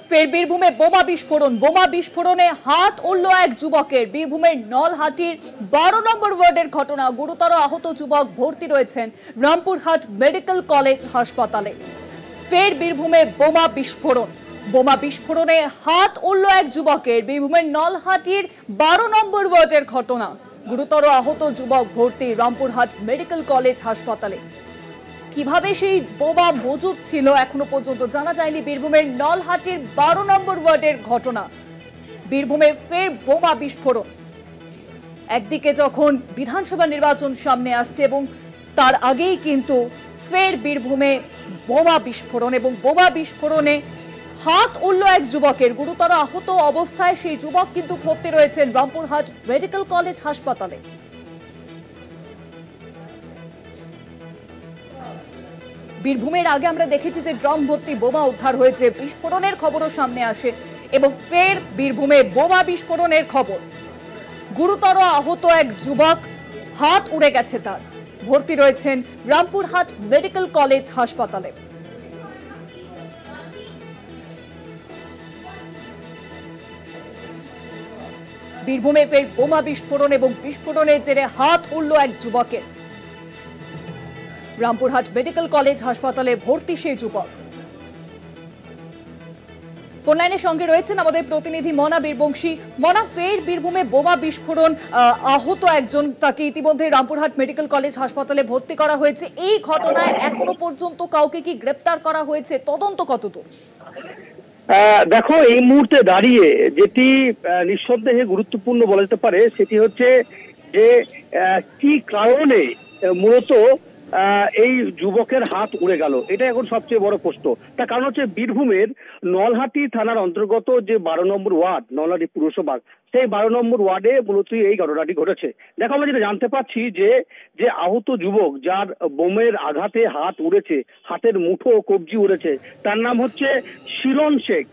ফের বীরভূমে বোমা বিস্ফোরণে হাত উড়ল এক যুবকের। বীরভূমের নলহাটির 12 নম্বর ওয়ার্ডের ঘটনা। গুরুতর আহত যুবক ভর্তি রয়েছেন রামপুরহাট মেডিকেল কলেজ হাসপাতালে। ফের বীরভূমে বোমা বিস্ফোরণে হাত উড়ল এক যুবকের। বীরভূমের নলহাটির 12 নম্বর ওয়ার্ডের ঘটনা। গুরুতর আহত যুবক ভর্তি রামপুরহাট মেডিকেল কলেজ হাসপাতালে। কিভাবে সেই বোমা মজুদ ছিল এখনো পর্যন্ত জানা যায়নি। বীরভূমের নলহাটির 12 নম্বর ওয়ার্ডের ঘটনা। বীরভূমে ফের বোমা বিস্ফোরণ। একদিকে যখন বিধানসভা নির্বাচন সামনে আসছে এবং তার আগেই কিন্তু ফের বীরভূমে বোমা বিস্ফোরণ এবং বোমা বিস্ফোরণে হাত উড়ল এক যুবকের। গুরুতর আহত অবস্থায় সেই যুবক কিন্তু ভর্তি রয়েছেন রামপুরহাট মেডিকেল কলেজ হাসপাতালে। বীরভূমের আগে আমরা দেখেছি যে ড্রাম ভর্তি বোমা উদ্ধার হয়েছে, বিস্ফোরণের খবরও সামনে আসে এবং ফের বীরভূমে বোমা বিস্ফোরণের খবর। গুরুতর আহত এক যুবক, হাত উড়ে গেছে তার, ভর্তি রয়েছেন রামপুরহাট মেডিকেল কলেজ হাসপাতালে। বীরভূমে ফের বোমা বিস্ফোরণ এবং বিস্ফোরণের জেরে হাত উড়ল এক যুবকের। রামপুরহাট মেডিকেল কলেজ হাসপাতালে ভর্তি সেই যুবক। ফোন লাইনের সঙ্গে রয়েছেন আমাদের প্রতিনিধি মনা বীরবংশী। মনা, ফের বীরভূমে বোমা বিস্ফোরণ, আহত একজন, তাকে ইতিমধ্যে রামপুরহাট মেডিকেল কলেজ হাসপাতালে ভর্তি করা হয়েছে। এই ঘটনায় এখনো পর্যন্ত কাউকে কি গ্রেপ্তার করা হয়েছে? তদন্ত কতদূর? দেখো, এই মুহূর্তে দাঁড়িয়ে যেটি নিঃসন্দেহে গুরুত্বপূর্ণ বলা যেতে পারে সেটি হচ্ছে যে কি কারণে মূলত এই যুবকের হাত উড়ে গেল, এটা এখন সবচেয়ে বড় প্রশ্ন। তার কারণ হচ্ছে বীরভূমের নলহাটি থানার অন্তর্গত যে 12 নম্বর ওয়ার্ড, নলহাটি পুরসভা, সেই 12 নম্বর ওয়ার্ডে মূলত এই ঘটনাটি ঘটেছে। দেখো, আমরা যেটা জানতে পারছি যে আহত যুবক, যার বোমের আঘাতে হাত উড়েছে, হাতের মুঠো কবজি উড়েছে, তার নাম হচ্ছে শিলন শেখ।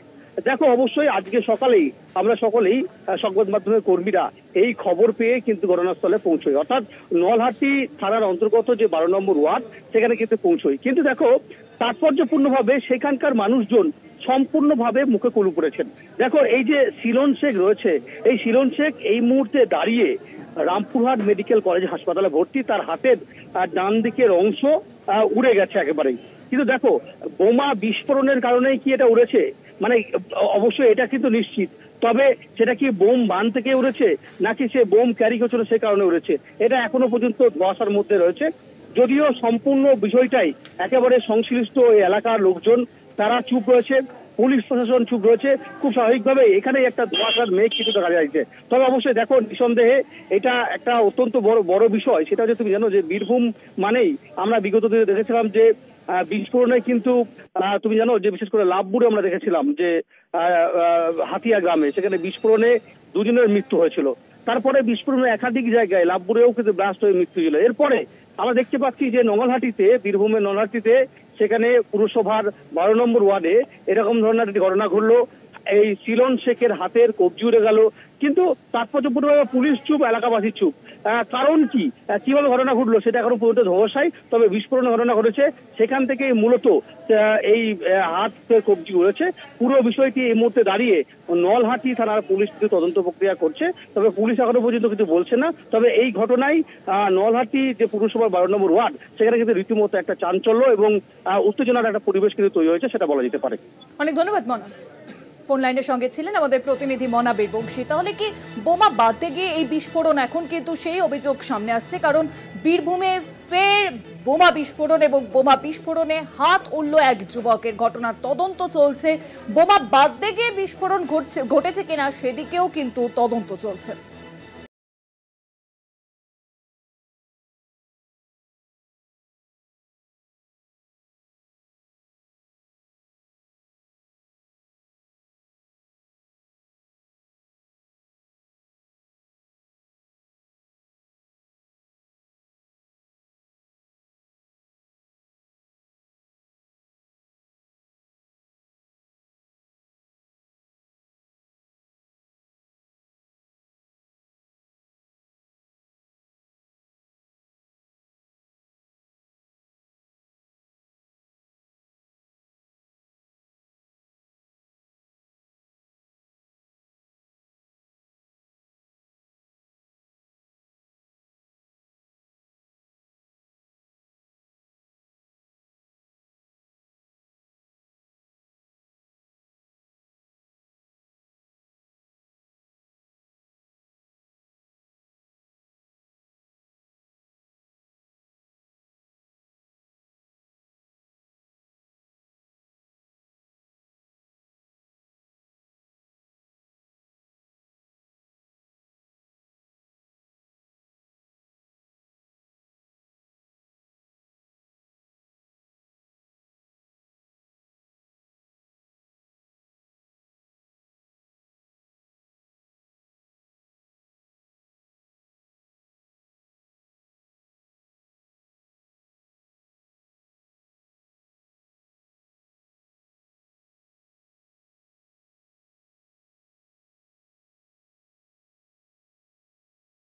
দেখো, অবশ্যই আজকে সকালেই আমরা সকলেই সংবাদ মাধ্যমের কর্মীরা এই খবর পেয়ে কিন্তু ঘটনাস্থলে পৌঁছই, অর্থাৎ নলহাটি থানার অন্তর্গত যে 12 নম্বর ওয়ার্ড, সেখানে কিন্তু পৌঁছই। কিন্তু দেখো, তাৎপর্যপূর্ণভাবে সেখানকার মানুষজন সম্পূর্ণভাবে মুখে কুলু পড়েছেন। দেখো, এই যে শিলন শেখ রয়েছে, এই শিলন শেখ এই মুহূর্তে দাঁড়িয়ে রামপুরহাট মেডিকেল কলেজ হাসপাতালে ভর্তি। তার হাতের ডান দিকের অংশ উড়ে গেছে একেবারেই। কিন্তু দেখো, বোমা বিস্ফোরণের কারণেই কি এটা উড়েছে, মানে অবশ্যই এটা কিন্তু নিশ্চিত। তবে সেটা কি বোম বান থেকে উড়েছে নাকি সে বোম ক্যারি করছিল সে কারণে উড়েছে, এটা এখনো পর্যন্ত ধোঁয়াশার মধ্যে রয়েছে। যদিও সম্পূর্ণ বিষয়টাই একেবারে সংশ্লিষ্ট এই এলাকার লোকজন তারা চুপ রয়েছে, পুলিশ প্রশাসন চুপ রয়েছে। খুব স্বাভাবিকভাবে এখানে একটা ধোঁয়াশার মেঘ কিছু দেখা যাচ্ছে। তবে অবশ্যই দেখো, নিঃসন্দেহে এটা একটা অত্যন্ত বড় বিষয়। সেটা হচ্ছে, তুমি জানো যে বীরভূম মানেই আমরা বিগত দিনে দেখেছিলাম যে বিস্ফোরণে কিন্তু তুমি জানো যে বিশেষ করে লাভপুরে আমরা দেখেছিলাম যে হাতিয়া গ্রামে, সেখানে বিস্ফোরণে দুজনের মৃত্যু হয়েছিল। তারপরে বিস্ফোরণে একাধিক জায়গায় লাভপুরেও কিন্তু ব্লাস্ট হয়ে মৃত্যু ছিল। এরপরে আমরা দেখতে পাচ্ছি যে নলহাটিতে, বীরভূমের নলহাটিতে, সেখানে পুরসভার 12 নম্বর ওয়ার্ডে এরকম ধরনের একটি ঘটনা ঘটলো। এই শিলন শেখের হাতের কবজি উড়ে গেল। কিন্তু তাৎপর্যপূর্ণভাবে পুলিশ চুপ, এলাকাবাসী চুপ। কারণ কি, কিভাবে ঘটনা ঘটলো সেটা এখনো পর্যন্ত ধোঁয়াশায়। তবে বিস্ফোরণের ঘটনা ঘটেছে, সেখান থেকে মূলত এই হাতের কবজি উড়েছে। পুরো বিষয়টি এই মুহূর্তে দাঁড়িয়ে নলহাটি থানার পুলিশ কিন্তু তদন্ত প্রক্রিয়া করছে। তবে পুলিশ এখনো পর্যন্ত কিছু বলছে না। তবে এই ঘটনায় নলহাটি যে পুরসভার 12 নম্বর ওয়ার্ড, সেখানে কিন্তু রীতিমতো একটা চাঞ্চল্য এবং উত্তেজনার একটা পরিবেশ কিন্তু তৈরি হয়েছে, সেটা বলা যেতে পারে। অনেক ধন্যবাদ মনা। ফোন লাইনের সঙ্গে ছিলেন আমাদের প্রতিনিধি মনা বীরবংশী। তাহলে কি বোমা বাঁধতে গিয়ে এই বিস্ফোরণ? এখন কিন্তু সেই অভিযোগ সামনে আসছে, কারণ বীরভূমে ফের বোমা বিস্ফোরণ এবং বোমা বিস্ফোরণে হাত উড়ল এক যুবকের। ঘটনার তদন্ত চলছে। বোমা বাঁধতে গিয়ে বিস্ফোরণ ঘটেছে কিনা সেদিকেও কিন্তু তদন্ত চলছে।